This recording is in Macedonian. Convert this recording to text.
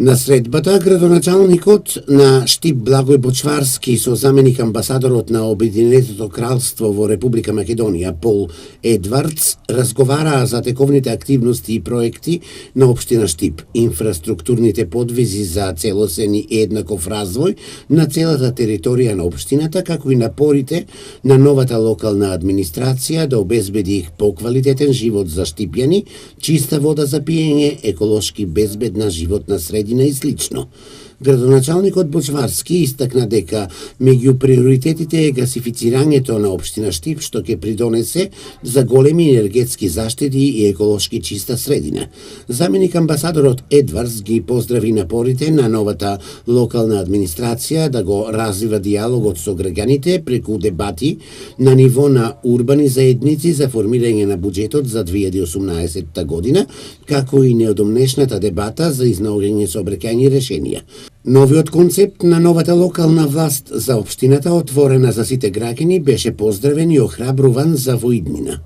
На средбата, градоначалникот на Штип Благој Бочварски со заменик амбасадорот на Обединетото кралство во Република Македонија Пол Едвардс разговараа за тековните активности и проекти на општина Штип, инфраструктурните подвизи за целосен и еднаков развој на целата територија на општината, како и напорите на новата локална администрација да обезбеди поквалитетен живот за штипјани, чиста вода за пиење, еколошки безбедна животна средина и слично. Градоначалникот Бочварски истакна дека меѓу приоритетите е гасифицирањето на општина Штип, што ќе придонесе за големи енергетски заштеди и еколошки чиста средина. Заменик амбасадорот Едвардс ги поздрави напорите на новата локална администрација да го развива диалогот со граѓаните преку дебати на ниво на урбани заедници за формирање на буџетот за 2018 година, како и неодомнешната дебата за изнаоѓање сообраќајни решенија. Новиот концепт на новата локална власт за општината, отворена за сите граѓани, беше поздравен и охрабруван за во иднина.